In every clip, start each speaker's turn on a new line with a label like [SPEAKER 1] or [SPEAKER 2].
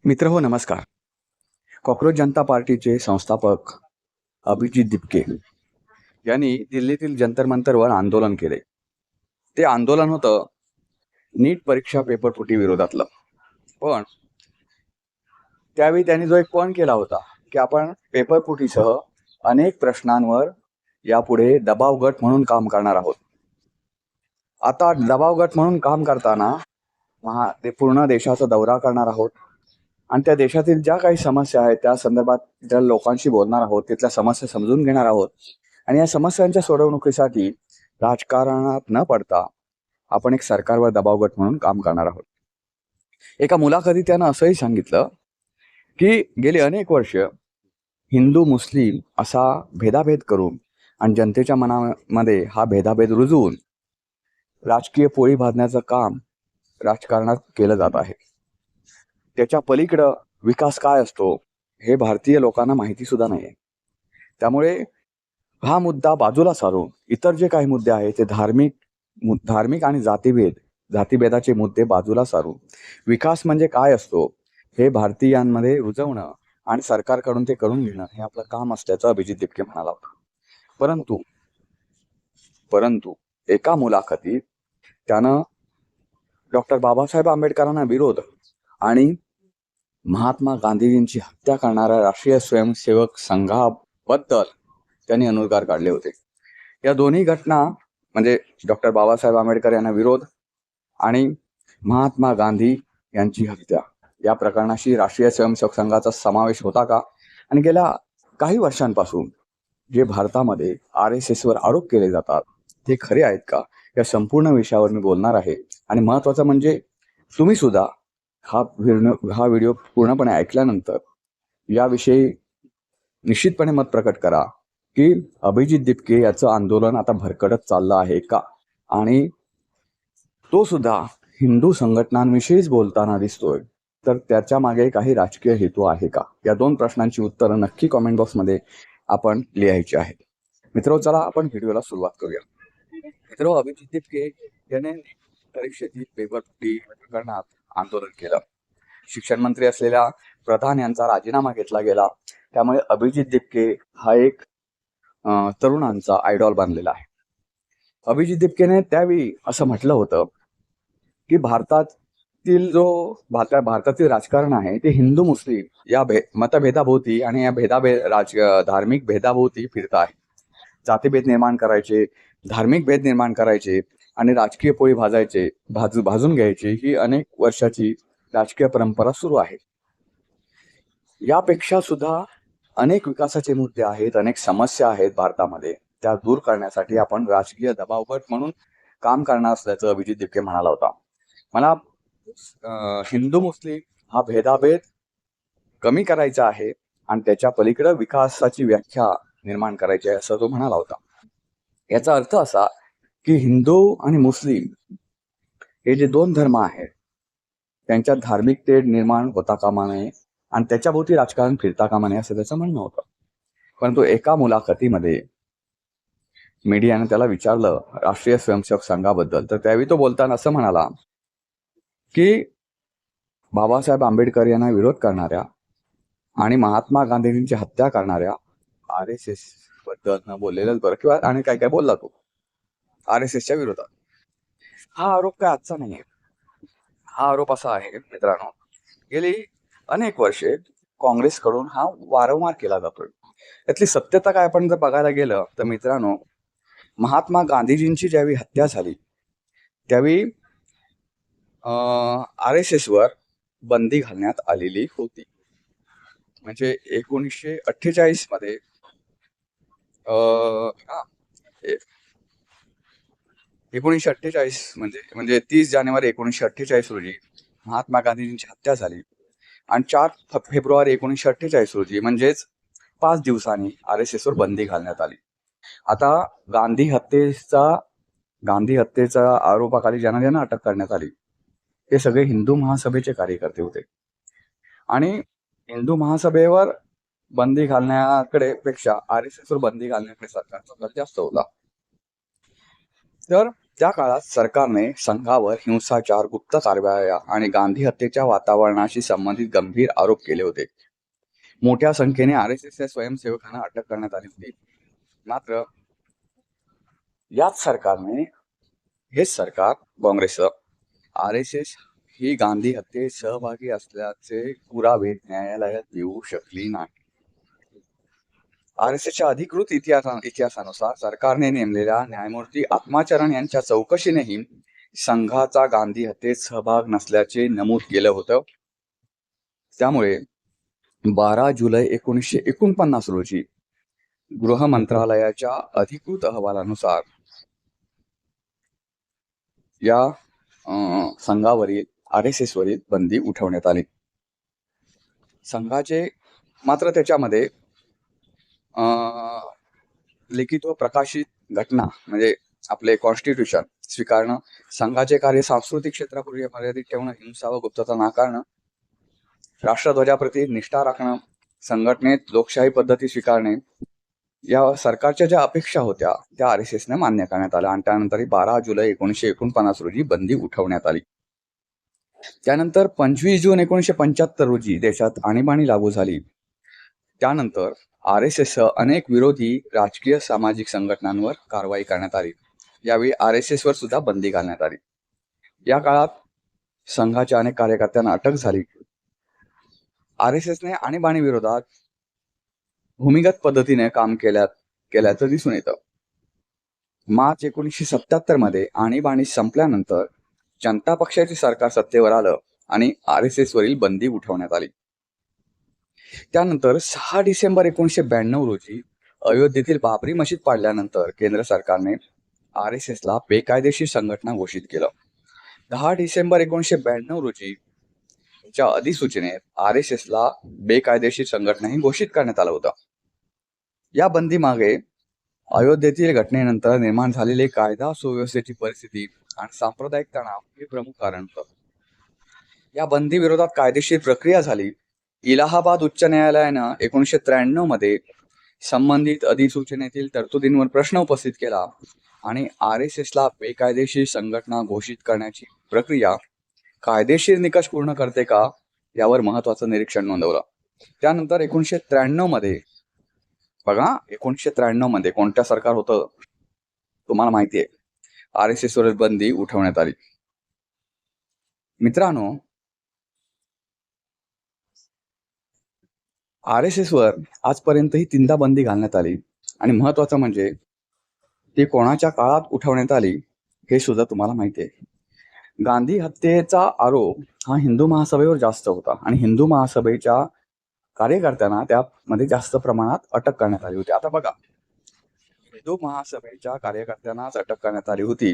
[SPEAKER 1] मित्र हो नमस्कार. कॉक्रोच जनता पार्टीचे संस्थापक अभिजित दिपके यांनी दिल्लीतील जंतर मंतरवर आंदोलन केले. ते आंदोलन होतं नीट परीक्षा पेपरफुटी विरोधातलं. पण त्यावेळी त्यांनी जो एक पण केला होता की आपण पेपरफुटीसह अनेक प्रश्नांवर यापुढे दबाव गट म्हणून काम करणार आहोत. आता दबाव गट म्हणून काम करताना ते पूर्ण देशाचा दौरा करणार आहोत आणि त्या देशातील ज्या काही समस्या आहेत त्या संदर्भात ज्या लोकांशी बोलणार आहोत, तिथल्या समस्या समजून घेणार आहोत आणि या समस्यांच्या सोडवणुकीसाठी राजकारणात न पडता आपण एक सरकारवर दबाव गट म्हणून काम करणार आहोत. एका मुलाखतीत त्यानं असंही सांगितलं की गेली अनेक वर्ष हिंदू मुस्लिम असा भेदाभेद करून आणि जनतेच्या मनामध्ये हा भेदाभेद रुजवून राजकीय पोळी भाजण्याचं काम राजकारणात केलं जात आहे. त्याच्या पलीकडं विकास काय असतो हे भारतीय लोकांना माहिती सुद्धा नाही आहे. त्यामुळे हा मुद्दा बाजूला सारून इतर जे काही मुद्दे आहेत ते धार्मिक आणि जातीभेदाचे मुद्दे बाजूला सारून विकास म्हणजे काय असतो हे भारतीयांमध्ये रुजवणं आणि सरकारकडून ते करून घेणं हे आपलं काम असल्याचं अभिजित दिपके म्हणाला होता. परंतु एका मुलाखतीत त्यानं डॉक्टर बाबासाहेब आंबेडकरांना विरोध आणि महात्मा गांधीजींची हत्या करणाऱ्या राष्ट्रीय स्वयंसेवक संघाबद्दल त्यांनी अनुद्गार काढले होते. या दोन्ही घटना म्हणजे डॉक्टर बाबासाहेब आंबेडकर यांना विरोध आणि महात्मा गांधी यांची हत्या या प्रकरणाशी राष्ट्रीय स्वयंसेवक संघाचा समावेश होता का आणि गेल्या काही वर्षांपासून जे भारतामध्ये RSS वर आरोप केले जातात ते खरे आहेत का या संपूर्ण विषयावर मी बोलणार आहे. आणि महत्वाचं म्हणजे तुम्ही सुद्धा हा व्हिडिओ पूर्णपणे ऐकल्यानंतर याविषयी निश्चितपणे मत प्रकट करा की अभिजित दिपके याचं आंदोलन आता भरकटत चाललं आहे का आणि तो सुद्धा हिंदू संघटनांविषयीच बोलताना दिसतोय तर त्याच्या मागे काही राजकीय हेतू आहे का. या दोन प्रश्नांची उत्तरं नक्की कॉमेंट बॉक्समध्ये आपण लिहायची आहेत. मित्रो चला आपण व्हिडिओला सुरुवात करूया. मित्रो अभिजित दिपके याने परीक्षेतील पेपरफुटी प्रकरणात आंदोलन केलं. शिक्षण मंत्री असलेल्या प्रधान यांचा राजीनामा घेतला गेला. त्यामुळे अभिजित दिपके हा एक तरुणांचा आयडॉल बनलेला आहे. अभिजित दिपकेने त्यावेळी असं म्हटलं होतं की भारतातील राजकारण आहे ते हिंदू मुस्लिम या मतभेदाभोवती आणि या धार्मिक भेदाभोवती फिरत आहे. जातीभेद निर्माण करायचे, धार्मिक भेद निर्माण करायचे आणि राजकीय पोळी भाजून घ्यायची ही अनेक वर्षाची राजकीय परंपरा सुरू आहे. यापेक्षा सुद्धा अनेक विकासाचे मुद्दे आहेत, अनेक समस्या आहेत भारतामध्ये, त्या दूर करण्यासाठी आपण राजकीय दबाव गट म्हणून काम करणार असल्याचं अभिजित दिपके म्हणाला होता. मला हिंदू मुस्लिम हा भेदाभेद कमी करायचा आहे आणि त्याच्या पलीकडे विकासाची व्याख्या निर्माण करायची आहे असं तो म्हणाला होता. याचा अर्थ असा की हिंदू आणि मुस्लिम हे जे दोन धर्म आहेत त्यांच्यात धार्मिक तेढ निर्माण होता कामा नये आणि त्याच्याभोवती राजकारण फिरता कामा नये असं त्याचं म्हणणं होतं. परंतु एका मुलाखतीमध्ये मीडियाने त्याला विचारलं राष्ट्रीय स्वयंसेवक संघाबद्दल तर त्यावेळी तो बोलताना असं म्हणाला की बाबासाहेब आंबेडकर यांना विरोध करणाऱ्या आणि महात्मा गांधींची हत्या करणाऱ्या RSS बद्दल न बोललेलंच बरं किंवा आणि काय काय बोलला तो RSSच्या विरोधात. हा आरोप काय आजचा नाहीये. हा आरोप असा आहे मित्रांनो, गेली अनेक वर्षे काँग्रेसकडून हा वारंवार केला जातोय. यातली सत्यता काय आपण जर बघायला गेलं तर मित्रांनो, महात्मा गांधीजींची ज्यावेळी हत्या झाली त्यावेळी RSS वर बंदी घालण्यात आलेली होती. म्हणजे 1948 मध्ये 1948 म्हणजे 30 जानेवारी 1948 रोजी महात्मा गांधीजींची हत्या झाली आणि 4 फेब्रुवारी 1948 रोजी म्हणजेच 5 दिवसांनी RSS वर बंदी घालण्यात आली. आता गांधी हत्येचा आरोपाखाली ज्यांना अटक करण्यात आली हे सगळे हिंदू महासभेचे कार्यकर्ते होते आणि हिंदू महासभेवर बंदी घालण्याकडे पेक्षा RSS वर बंदी घालण्याकडे सरकारचा कल जास्त होता. तर त्या काळात सरकारने संघावर हिंसाचार, गुप्त कारवाया आणि गांधी हत्येच्या वातावरणाशी संबंधित गंभीर आरोप केले होते. मोठ्या संख्येने RSSच्या स्वयंसेवकांना अटक करण्यात आली होती. मात्र हेच सरकार काँग्रेसचं RSS ही गांधी हत्येत सहभागी असल्याचे पुरावे न्यायालयात देऊ शकली नाही. RSSच्या अधिकृत इतिहासानुसार सरकारने नेमलेल्या न्यायमूर्ती आत्माचरण यांच्या चौकशीनेही संघाचा गांधी हत्येत सहभाग नसल्याचे नमूद केलं होतं. त्यामुळे 12 जुलै 1949 रोजी गृह मंत्रालयाच्या अधिकृत अहवालानुसार या संघावरील RSS वरील बंदी उठवण्यात आली. संघाचे मात्र त्याच्यामध्ये लिखित व प्रकाशित घटना म्हणजे आपले कॉन्स्टिट्यूशन स्वीकारणं, संघाचे कार्य सांस्कृतिक क्षेत्रापूर्वी मर्यादित ठेवणं, हिंसा व गुप्तता नाकारणं, राष्ट्रध्वजाप्रती निष्ठा राखणं, संघटनेत लोकशाही पद्धती स्वीकारणे या सरकारच्या ज्या अपेक्षा होत्या त्या RSSने मान्य करण्यात आल्या आणि त्यानंतर 12 जुलै 1949 रोजी बंदी उठवण्यात आली. त्यानंतर 25 जून 1975 रोजी देशात आणीबाणी लागू झाली. त्यानंतर RSSसह अनेक विरोधी राजकीय सामाजिक संघटनांवर कारवाई करण्यात आली. यावेळी RSSवर सुद्धा बंदी घालण्यात आली. या काळात संघाच्या अनेक कार्यकर्त्यांना अटक झाली. RSSने आणीबाणी विरोधात भूमिगत पद्धतीने काम केल्याचं दिसून येतं. मार्च 1977 मध्ये आणीबाणी संपल्यानंतर जनता पक्षाचे सरकार सत्तेवर आलं आणि RSS वरील बंदी उठवण्यात आली. त्यानंतर 6 डिसेंबर 1992 रोजी अयोध्येतील बाबरी मशीद पाडल्यानंतर केंद्र सरकारने RSSला बेकायदेशीर संघटना घोषित केलं. 10 डिसेंबर 1992 रोजी च्या अधिसूचनेत RSSला बेकायदेशीर संघटनाही घोषित करण्यात आलं होतं. या बंदी मागे अयोध्येतील घटनेनंतर निर्माण झालेली कायदा सुव्यवस्थेची परिस्थिती आणि सांप्रदायिक तणाव हे प्रमुख कारण होतं. या बंदी विरोधात कायदेशीर प्रक्रिया झाली. इलाहाबाद उच्च न्यायालयानं 1993 मध्ये संबंधित अधिसूचनेतील तरतुदींवर प्रश्न उपस्थित केला आणि RSSला बेकायदेशीर संघटना घोषित करण्याची प्रक्रिया कायदेशीर निकष पूर्ण करते का यावर महत्वाचं निरीक्षण नोंदवलं. त्यानंतर 1993 मध्ये बघा 1993 मध्ये कोणत्या सरकार होतं तुम्हाला माहिती आहे, RSS वर बंदी उठवण्यात आली. मित्रांनो, RSS वर आजपर्यंत ही 3दा बंदी घालण्यात आली आणि महत्वाचं म्हणजे ती कोणाच्या काळात उठवण्यात आली हे सुद्धा तुम्हाला माहिती आहे. गांधी हत्येचा आरोप हा हिंदू महासभेवर जास्त होता आणि हिंदू महासभेच्या कार्यकर्त्यांना त्यामध्ये जास्त प्रमाणात अटक करण्यात आली होती. आता बघा, हिंदू महासभेच्या कार्यकर्त्यांनाच अटक करण्यात आली होती.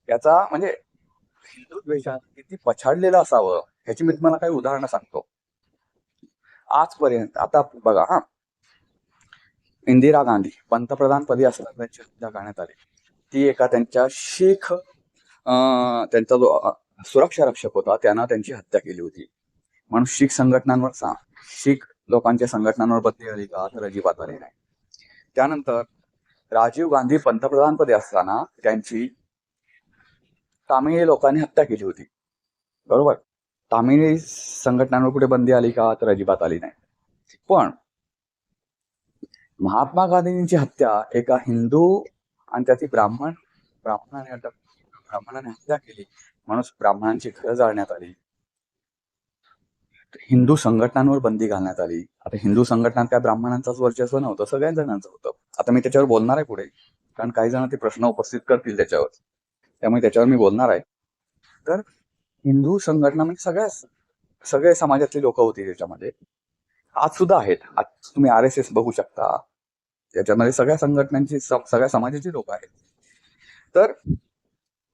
[SPEAKER 1] याचा म्हणजे हिंदू द्वेषात किती पछाडलेलं असावं ह्याची मी तुम्हाला काही उदाहरणं सांगतो. आजपर्यंत आता बघा, इंदिरा गांधी पंतप्रधानपदी असताना त्यांची हत्या करण्यात आली. ती एका त्यांच्या शीख त्यांचा जो सुरक्षा रक्षक होता त्यानं त्यांची हत्या केली होती. म्हणून शीख लोकांच्या संघटनांवर बंदी आली का तर अजिबात आली नाही. त्यानंतर राजीव गांधी पंतप्रधानपदी असताना त्यांची तामिळी लोकांनी हत्या केली होती, बरोबर. तामिळी संघटनांवर कुठे बंदी आली का तर अजिबात आली नाही. पण महात्मा गांधींची हत्या एका हिंदू आणि त्याची ब्राह्मणाने हत्या केली म्हणून ब्राह्मणांची घरं जाळण्यात आली. हिंदू संघटनांवर बंदी घालण्यात आली. आता हिंदू संघटनांत त्या ब्राह्मणांचाच वर्चस्व नव्हतं, सगळ्या जणांचं होतं. आता मी त्याच्यावर बोलणार आहे पुढे, कारण काही जण ते प्रश्न उपस्थित करतील त्याच्यावर, त्यामुळे त्याच्यावर मी बोलणार आहे. तर हिंदू संघटना म्हणजे सगळे समाजातली लोक होती त्याच्यामध्ये, आज सुद्धा आहेत. आज तुम्ही RSS बघू शकता, त्याच्यामध्ये सगळ्या संघटनांची सगळ्या समाजाची लोक आहेत. तर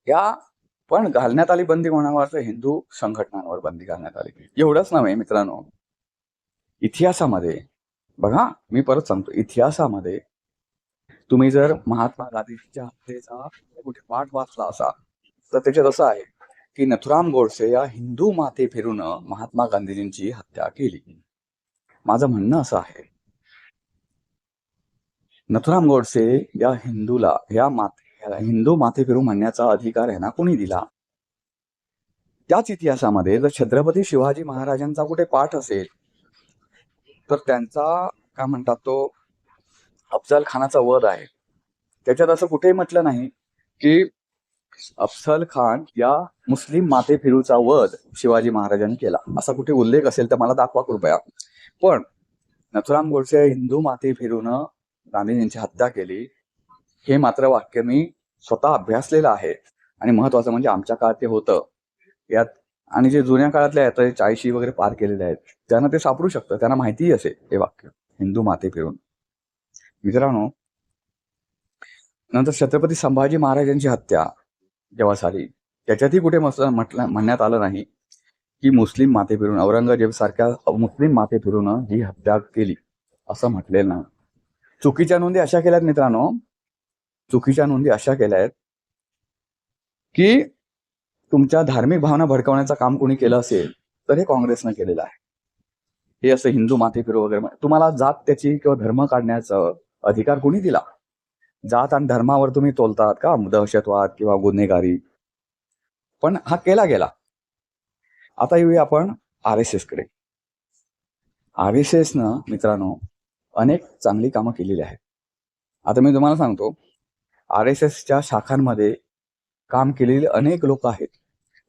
[SPEAKER 1] या पण घालण्यात आली बंदी कोणावर तर हिंदू संघटनांवर बंदी घालण्यात आली. एवढंच नव्हे मित्रांनो, इतिहासामध्ये बघा, मी परत सांगतो, इतिहासामध्ये तुम्ही जर महात्मा गांधींच्या हत्येचा कुठे पाठ वाचला असा तर त्याच्यात असं आहे की नथुराम गोडसे या हिंदू माते फिरून महात्मा गांधीजींची हत्या केली. माझं म्हणणं असं आहे, नथुराम गोडसे या याला हिंदू माथे फिरू म्हणण्याचा अधिकार आहे ना कोणी दिला? त्याच इतिहासामध्ये जर छत्रपती शिवाजी महाराजांचा कुठे पाठ असेल तर त्यांचा काय म्हणतात तो अफजल खानाचा वध आहे. त्याच्यात असं कुठेही म्हटलं नाही की अफजल खान या मुस्लिम माथे फिरूचा वध शिवाजी महाराजांनी केला, असा कुठे उल्लेख असेल तर मला दाखवा कृपया. पण नथुराम गोडसे हिंदू माथे फिरून गांधीजींची हत्या केली हे मात्र वाक्य मी स्वतः अभ्यासलेलं आहे. आणि महत्वाचं म्हणजे आमच्या काळात ते होतं यात. आणि जे जुन्या काळातले आहेत 40 वगैरे पार केलेले आहेत त्यांना ते सापडू शकतं, त्यांना माहितीही असेल हे वाक्य हिंदू माथे फिरून. मित्रांनो, नंतर छत्रपती संभाजी महाराजांची हत्या जेव्हा झाली त्याच्यातही कुठे म्हणण्यात आलं नाही की मुस्लिम माथे फिरून औरंगजेब सारख्या मुस्लिम माथे फिरून ही हत्या केली असं म्हटलेलं नाही. चुकीच्या नोंदी अशा केल्यात मित्रांनो, चुकीच्या नोंदी अशा केल्या आहेत की तुमच्या धार्मिक भावना भडकवण्याचं काम कोणी केलं असेल तर हे काँग्रेसनं केलेलं आहे. हे असं हिंदू माथे फिरू वगैरे तुम्हाला जात त्याची किंवा धर्म काढण्याचा अधिकार कोणी दिला? जात आणि धर्मावर तुम्ही तोलतात का दहशतवाद किंवा गुन्हेगारी? पण हा केला गेला. आता येऊया आपण RSS कडे. RSS न मित्रांनो अनेक चांगली कामं केलेली आहेत. आता मी तुम्हाला सांगतो RSSच्या शाखांमध्ये काम केलेले अनेक लोक आहेत.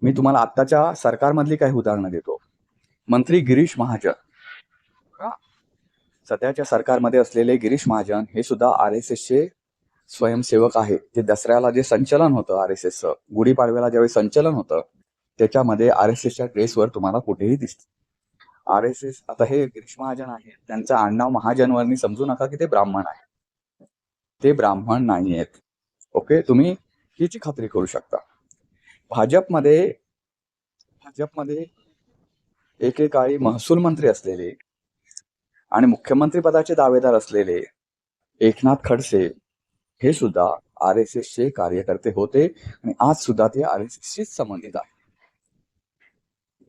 [SPEAKER 1] मी तुम्हाला आत्ताच्या सरकारमधली काही उदाहरणं देतो. मंत्री गिरीश महाजन, सध्याच्या सरकारमध्ये असलेले गिरीश महाजन हे सुद्धा RSSचे स्वयंसेवक आहेत. जे दसऱ्याला जे संचलन होतं RSSचं, गुढीपाडव्याला ज्यावेळी संचलन होतं त्याच्यामध्ये RSSच्या ड्रेसवर तुम्हाला कुठेही दिसतं RSS. आता हे गिरीश महाजन आहे, त्यांचं आडनाव महाजनवरनी समजू नका की ते ब्राह्मण आहे. ते ब्राह्मण नाही आहेत. ओके, तुम्ही हिची खात्री करू शकता. भाजपमध्ये एकेकाळी महसूल मंत्री असलेले आणि मुख्यमंत्री पदाचे दावेदार असलेले एकनाथ खडसे हे सुद्धा RSSचे कार्यकर्ते होते आणि आज सुद्धा ते RSSशीच संबंधित आहे.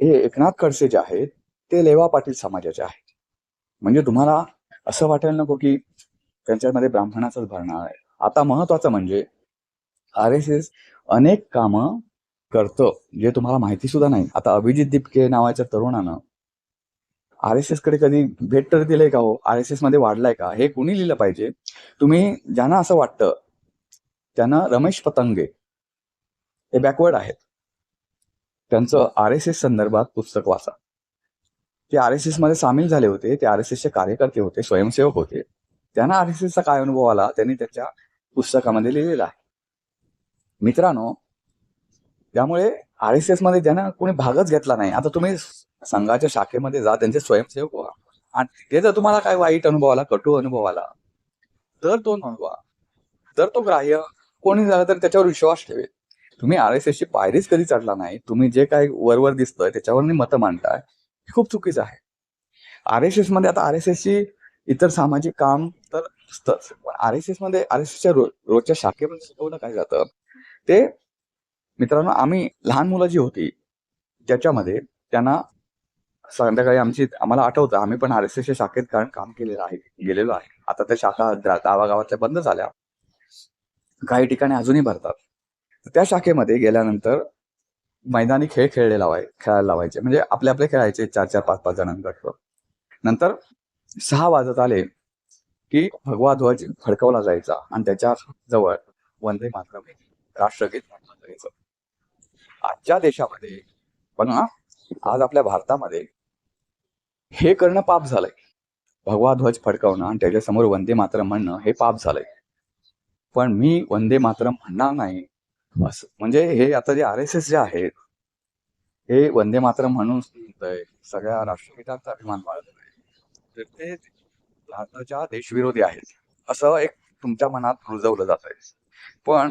[SPEAKER 1] हे एकनाथ खडसे जे आहेत ते लेवा पाटील समाजाचे आहेत. म्हणजे तुम्हाला असं वाटायला नको की त्यांच्यामध्ये ब्राह्मणाचाच भरणा आहे. आता महत्वाचं म्हणजे RSS अनेक कामं करतं जे तुम्हाला माहिती सुद्धा नाही. आता अभिजित दिपके नावाच्या तरुणानं RSS कडे कधी भेट तर दिलंय का हो? RSS मध्ये वाढलाय का? हे कुणी लिहिलं पाहिजे? तुम्ही ज्यांना असं वाटतं त्यांना रमेश पतंगे हे बॅकवर्ड आहेत, त्यांचं RSS संदर्भात पुस्तक वाचा. ते RSS मध्ये सामील झाले होते, ते RSSचे कार्यकर्ते होते, स्वयंसेवक होते. त्यांना RSSचा काय अनुभव आला त्यांनी त्याच्या पुस्तकामध्ये लिहिलेला आहे. मित्रांनो, त्यामुळे RSS मध्ये ज्यांना कोणी भागच घेतला नाही, आता तुम्ही संघाच्या शाखेमध्ये जा, त्यांचे स्वयंसेवक व्हा आणि ते जर तुम्हाला काय वाईट अनुभव आला, कटू अनुभव आला तर तो नोंदवा, तर तो ग्राह्य कोणी झालं तर त्याच्यावर विश्वास ठेवेल. तुम्ही RSSची पायरीच कधी चढला नाही, तुम्ही जे काही वरवर दिसतंय त्याच्यावर मतं मांडताय, हे खूप चुकीचं आहे. RSS मध्ये आता RSSची इतर सामाजिक काम तर असतंच, पण RSS मध्ये RSSच्या रोजच्या शाखेमध्ये शिकवलं काय जातं ते मित्रांनो, आम्ही लहान मुलं जी होती त्याच्यामध्ये त्यांना संध्याकाळी आम्हाला आठवतं आम्ही पण RSSच्या शाखेत काम केलेलं आहे, गेलेलो आहे. आता त्या शाखा गावागावातल्या बंद झाल्या, काही ठिकाणी अजूनही भरतात. त्या शाखेमध्ये गेल्यानंतर मैदानी खेळ खेळायला लावायचे, म्हणजे आपले आपले खेळायचे 4-4, 5-5 जणांगट. नंतर 6 वाजत आले की भगवा ध्वज फडकवला जायचा आणि त्याच्या जवळ वंदे मातरम राष्ट्रगीत म्हटलं जायचं. आजच्या देशामध्ये पण आज आपल्या भारतामध्ये हे करणं पाप झालंय. भगवा ध्वज फडकवणं आणि त्याच्यासमोर वंदे मातरम म्हणणं हे पाप झालंय. पण मी वंदे मातरम म्हणणार नाही असं, म्हणजे हे आता जे RSS जे आहेत हे वंदे मातरम म्हणून सगळ्या राष्ट्रगीतांचा अभिमान बाळगत आहे, तर ते भारताच्या देशविरोधी आहेत असं एक तुमच्या मनात रुजवलं जात आहे. पण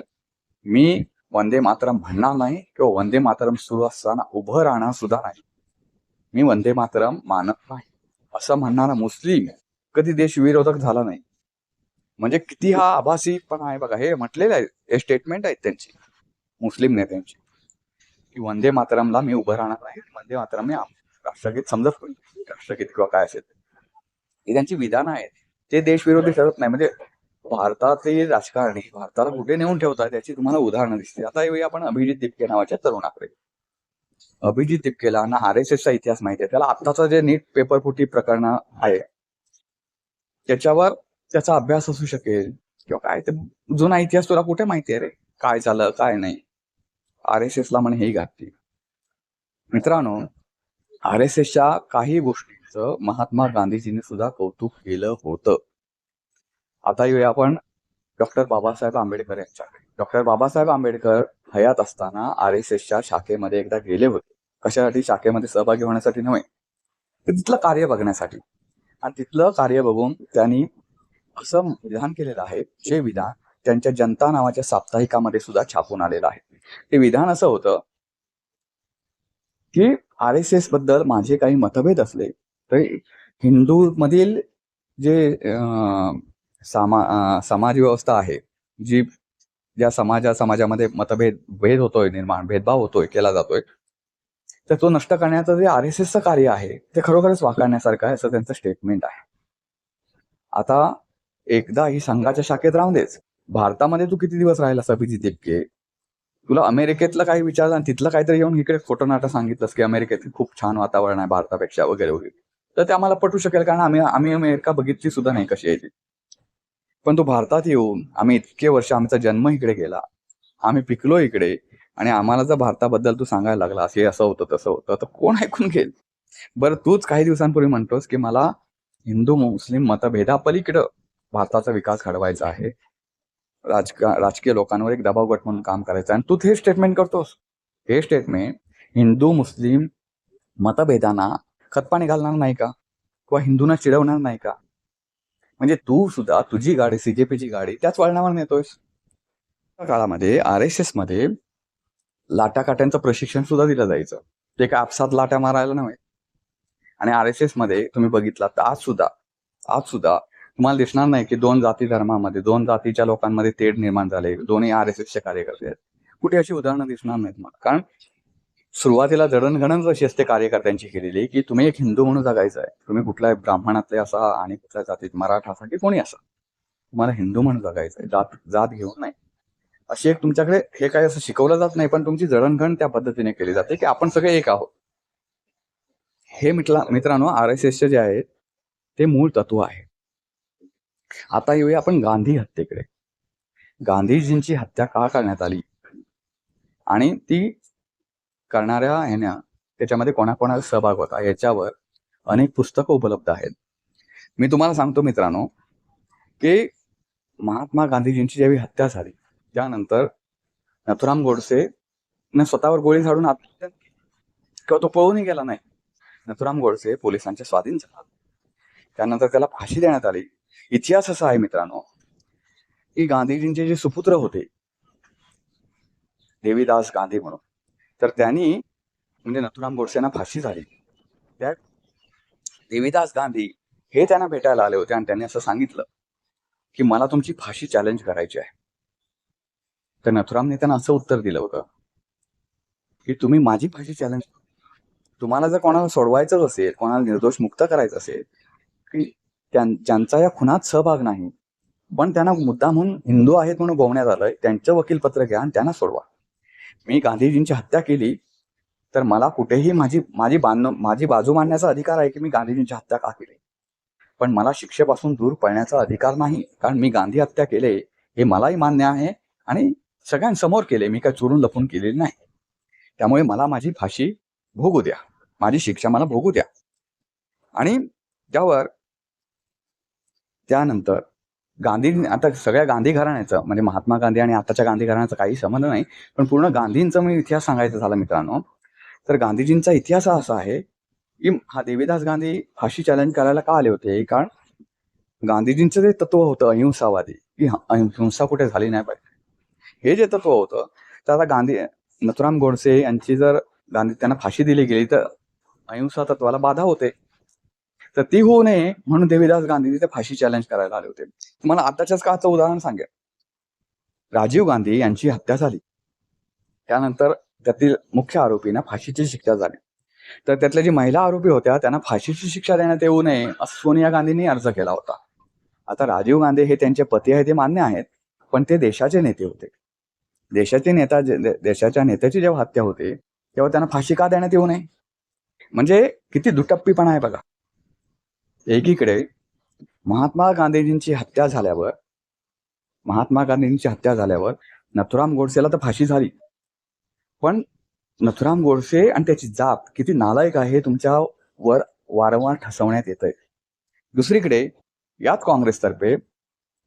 [SPEAKER 1] मी वंदे मातरम म्हणणार नाही किंवा वंदे मातरम सुरू असताना उभं राहणार सुद्धा नाही. मी वंदे मातरम मानत नाही असं म्हणणारा मुस्लिम कधी देशविरोधक झाला नाही. म्हणजे किती हा आभासी पण आहे बघा. हे म्हटलेलं आहे, हे स्टेटमेंट आहेत त्यांची मुस्लिम नेत्यांची की वंदे मातरमला मी उभं राहणार नाही, वंदे मातरम मी राष्ट्रगीत समजत राष्ट्रगीत किंवा काय असेल ही त्यांची विधानं आहेत. ते देशविरोधी ठरत नाही. म्हणजे भारतातील राजकारणी भारताला कुठे नेऊन ठेवतात याची तुम्हाला उदाहरणं दिसते. आता येऊया आपण अभिजित दिपके नावाच्या तरुणाकडे. अभिजित दिपकेला ना RSSचा इतिहास माहिती आहे. त्याला आत्ताचं जे नीट पेपर फुटी प्रकरण आहे त्याच्यावर त्याचा अभ्यास असू शकेल किंवा काय ते जुना इतिहास तुला कुठे माहिती आहे रे, काय झालं काय नाही. RSSला म्हणे ही घातली. मित्रांनो, RSSच्या काही गोष्टींचं महात्मा गांधीजींनी सुद्धा कौतुक केलं होतं. आता येऊया आपण डॉक्टर बाबासाहेब आंबेडकर यांच्याकडे. डॉक्टर बाबासाहेब आंबेडकर हयात असताना RSSच्या शाखेमध्ये एकदा गेले होते. कशासाठी? शाखेमध्ये सहभागी होण्यासाठी नव्हे, तर तिथलं कार्य बघण्यासाठी. आणि तिथलं कार्य बघून त्यांनी असं विधान केलेलं आहे, जे विधान त्यांच्या जनता नावाच्या साप्ताहिकामध्ये सुद्धा छापून आलेलं आहे. ते विधान असं होतं की RSS बद्दल माझे काही मतभेद असले तरी हिंदू मधील जे समाज व्यवस्था आहे, जी ज्या समाजामध्ये भेद होतोय निर्माण, भेदभाव होतोय, केला जातोय, तर तो नष्ट करण्याचं जे RSSचं कार्य आहे ते खरोखरच वाखाणण्यासारखं आहे, असं त्यांचं स्टेटमेंट आहे. आता एकदा ही संघाच्या शाखेत राहून देच, भारतामध्ये तू किती दिवस राहिलास अभिजित दिपके? तुला अमेरिकेतलं काही विचारलं आणि तिथलं काहीतरी येऊन इकडे खोटं नाटं सांगितलंस की अमेरिकेत खूप छान वातावरण आहे भारतापेक्षा वगैरे वगैरे, तर ते आम्हाला पटू शकेल, कारण आम्ही अमेरिका बघितली सुद्धा नाही कशी आहे ती. पण तो भारतात येऊन आम्ही इतके वर्ष, आमचा जन्म इकडे गेला, आम्ही पिकलो इकडे, आणि आम्हाला जर भारताबद्दल तू सांगायला लागला हे असं होतं तसं होतं, तर कोण ऐकून घेईल? बरं, तूच काही दिवसांपूर्वी म्हणतोस की मला हिंदू मुस्लिम मतभेदापलीकडं भारताचा विकास घडवायचा आहे, राजकीय लोकांवर एक दबाव गट म्हणून काम करायचं, आणि तू हे स्टेटमेंट करतोस. हे स्टेटमेंट हिंदू मुस्लिम मतभेदांना खतपाणी घालणार नाही का, किंवा हिंदूंना चिडवणार नाही का? म्हणजे तू सुद्धा तुझी गाडी, CJPची गाडी त्याच वळणावर नेतोयस. त्या काळामध्ये RSS मध्ये लाटाकाट्यांचं प्रशिक्षण सुद्धा दिलं जायचं. ते काय आपसात लाट्या मारायला नव्हे. आणि RSS मध्ये तुम्ही बघितलं तर आज सुद्धा तुम्हाला दिसणार नाही की दोन जाती धर्मामध्ये, दोन जातीच्या लोकांमध्ये तेढ निर्माण झाले, दोन्ही RSSचे कार्यकर्ते आहेत. कुठे अशी उदाहरणं दिसणार नाहीत मला. कारण सुरुवातीला जडणघडण अशी असते कार्यकर्त्यांची केलेली की तुम्ही एक हिंदू म्हणून जगायचं आहे. तुम्ही कुठल्याही ब्राह्मणातले असा आणि कुठल्या जातीत, मराठा की कोणी असा, तुम्हाला हिंदू म्हणून जगायचं आहे, जात घेऊन नाही. अशी एक तुमच्याकडे हे काही असं शिकवलं जात नाही, पण तुमची जडणघडण त्या पद्धतीने केली जाते की आपण सगळे एक आहोत. हे मित्रांनो, RSSचे जे आहे ते मूळ तत्व आहे. आता येऊया आपण गांधी हत्येकडे. गांधीजींची हत्या का करण्यात आली आणि ती करणाऱ्या त्याच्यामध्ये कोणाकोणाचा सहभाग होता याच्यावर अनेक पुस्तकं उपलब्ध आहेत. मी तुम्हाला सांगतो मित्रांनो की महात्मा गांधीजींची ज्यावेळी हत्या झाली त्यानंतर नथुराम गोडसे स्वतःवर गोळी झाडून आत्महत्या केली, किंवा तो पळूनही गेला नाही. नथुराम गोडसे पोलिसांच्या स्वाधीन झाला, त्यानंतर त्याला फाशी देण्यात आली. इतिहास असा आहे मित्रांनो की गांधीजींचे जे सुपुत्र होते देवीदास गांधी म्हणून, तर त्यांनी म्हणजे नथुराम गोडसेंना फाशी झाली, त्या देवीदास गांधी हे त्यांना भेटायला आले होते आणि त्यांनी असं सांगितलं की मला तुमची फाशी चॅलेंज करायची आहे. तर नथुरामने त्यांना असं उत्तर दिलं होतं की तुम्ही माझी फाशी चॅलेंज, तुम्हाला जर कोणाला सोडवायचं असेल, कोणाला निर्दोष मुक्त करायचं असेल, की ज्यांचा या खुनात सहभाग नाही पण त्यांना मुद्दा म्हणून हिंदू आहेत म्हणून गोवण्यात आलंय, त्यांचं वकीलपत्र घ्या आणि त्यांना सोडवा. मी गांधीजींची हत्या केली तर मला कुठेही माझी बाजू मांडण्याचा अधिकार आहे की मी गांधीजींची हत्या का केली, पण मला शिक्षेपासून दूर पळण्याचा अधिकार नाही, कारण मी गांधी हत्या केले हे मलाही मान्य आहे आणि सगळ्यांसमोर केले, मी काय चोरून लपून केलेली नाही. त्यामुळे मला माझी फाशी भोगू द्या, माझी शिक्षा मला भोगू द्या. आणि त्यानंतर आता सगळ्या गांधी घराण्याचं म्हणजे महात्मा गांधी आणि आताच्या गांधी घराण्याचा काही संबंध नाही, पण पूर्ण गांधींचा मी इतिहास सांगायचा झाला मित्रांनो, तर गांधीजींचा इतिहास असा आहे की हा देवीदास गांधी फाशी चॅलेंज करायला का आले होते, कारण गांधीजींचं जे तत्व होतं अहिंसावादी, की हिंसा कुठे झाली नाही पाहिजे, हे जे तत्व होतं, तर आता नथुराम गोडसे यांची जर त्यांना फाशी दिली गेली तर अहिंसा तत्वाला बाधा होते, तर ती होऊ नये म्हणून देवीदास गांधी ते फाशी चॅलेंज करायला आले होते. तुम्हाला आताच्याच काळाचं उदाहरण सांगेल. राजीव गांधी यांची हत्या झाली, त्यानंतर त्यातील मुख्य आरोपींना फाशीची शिक्षा झाली, तर त्यातल्या जी महिला आरोपी होत्या त्यांना फाशीची शिक्षा देण्यात येऊ नये असं सोनिया गांधींनी अर्ज केला होता. आता राजीव गांधी हे त्यांचे पती आहे ते मान्य आहेत, पण ते देशाचे नेते होते. देशाच्या नेत्याची जेव्हा हत्या होते तेव्हा त्यांना फाशी का देण्यात येऊ नये? म्हणजे किती दुटप्पीपणा आहे बघा. एकीकडे महात्मा गांधीजींची हत्या झाल्यावर नथुराम गोडसेला तर फाशी झाली, पण नथुराम गोडसे आणि त्याची जात किती नालायक आहे तुमच्यावर वारंवार ठसवण्यात येत आहे. दुसरीकडे यात काँग्रेसतर्फे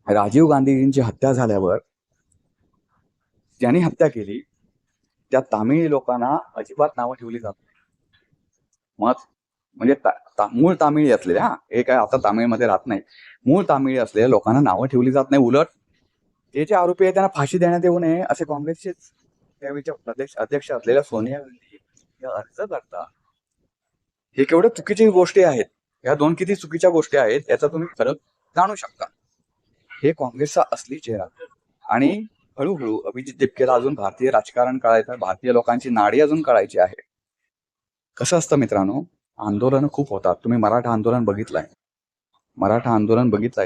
[SPEAKER 1] राजीव गांधीजींची हत्या झाल्यावर ज्यांनी हत्या केली त्या तामिळी लोकांना अजिबात नावं ठेवली जात नाही. मग म्हणजे मूळ तामिळी असलेल्या, हे काय आता तामिळमध्ये राहत नाही, मूळ तामिळी असलेल्या लोकांना नावं ठेवली जात नाही. उलट ते जे आरोपी आहेत त्यांना फाशी देण्यात येऊ नये असे काँग्रेसचे त्यावेळीच्या प्रदेश अध्यक्ष असलेल्या सोनिया गांधी हे अर्ज करतात. हे केवढ्या चुकीच्या गोष्टी आहेत. या दोन किती चुकीच्या गोष्टी आहेत याचा तुम्ही फरक जाणू शकता. हे काँग्रेसचा असली चेहरा. आणि हळूहळू अभिजित दिपकेला अजून भारतीय राजकारण कळायचं, भारतीय लोकांची नाडी अजून कळायची आहे. कसं असतं मित्रांनो, आंदोलन खूप होतात. तुम्ही मराठा आंदोलन बघितलंय,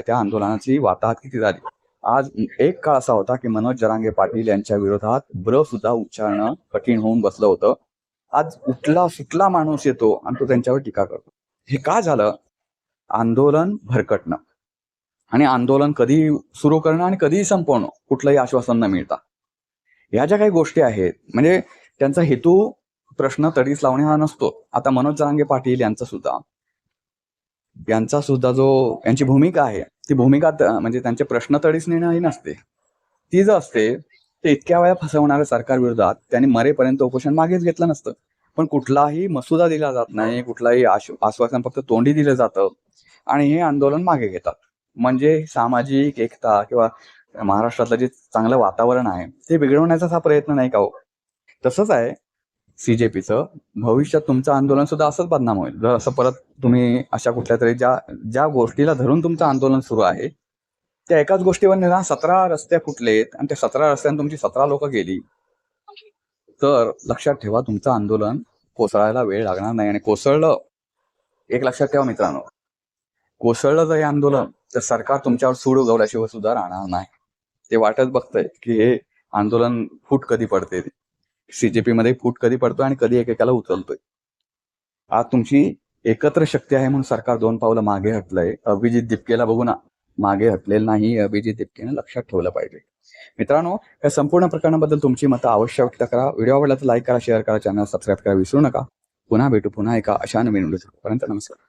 [SPEAKER 1] त्या आंदोलनाची वाताहत किती झाली. आज एक काळ असा होता की मनोज जरांगे पाटील यांच्या विरोधात ब्र सुद्धा उच्चारणं कठीण होऊन बसलं होतं. आज उठला सुटला माणूस येतो आणि तो त्यांच्यावर टीका करतो. हे का झालं? आंदोलन भरकटणं आणि आंदोलन कधी सुरू करणं आणि कधीही संपवणं, कुठलंही आश्वासन न मिळता. या ज्या काही गोष्टी आहेत, म्हणजे त्यांचा हेतू प्रश्न तडीस लावणे हा नसतो. आता मनोज जरांगे पाटील यांची भूमिका आहे, ती भूमिका म्हणजे त्यांचे प्रश्न तडीस नेणं ही नसते. ती जर असते ते इतक्या वेळा फसवणाऱ्या सरकार विरोधात त्यांनी मरेपर्यंत उपोषण मागेच घेतलं नसतं. पण कुठलाही मसुदा दिला जात नाही, कुठलाही आश्वासन फक्त तोंडी दिलं जातं आणि हे आंदोलन मागे घेतात. म्हणजे सामाजिक एकता किंवा महाराष्ट्रातलं जे चांगलं वातावरण आहे ते बिघडवण्याचा हा प्रयत्न नाही का हो? तसंच आहे सीजेपीचं. भविष्यात तुमचं आंदोलन सुद्धा असंच बदनाम होईल जर असं परत तुम्ही अशा कुठल्या तरी ज्या गोष्टीला धरून तुमचं आंदोलन सुरू आहे त्या एकाच गोष्टीवर निदान 17 रस्ते फुटलेत आणि त्या 17 रस्त्याने तुमची 17 लोक गेली, तर लक्षात ठेवा तुमचं आंदोलन कोसळायला वेळ लागणार नाही. आणि कोसळलं, एक लक्षात ठेवा मित्रांनो, कोसळलं जर हे आंदोलन तर सरकार तुमच्यावर सूड उगवल्याशिवाय सुद्धा राहणार नाही. ते वाटच बघतंय की हे आंदोलन फूट कधी पडते, सीजेपी मध्ये फूट कधी पडतोय आणि कधी एकेकाला उचलतोय. आज तुमची एकत्र शक्ती आहे म्हणून सरकार 2 पावलं मागे हटलंय. अभिजित दिपकेला बघू ना, मागे हटलेलं नाही. अभिजित दिपकेनं लक्षात ठेवलं पाहिजे. मित्रांनो, या संपूर्ण प्रकरणाबद्दल तुमची मतं अवश्य व्यक्त करा. व्हिडिओ आवडला तर लाईक करा, शेअर करा, चॅनल सबस्क्राईब करा विसरू नका. पुन्हा भेटू पुन्हा एका अशा नवीन व्हिडिओ. पर्यंत नमस्कार.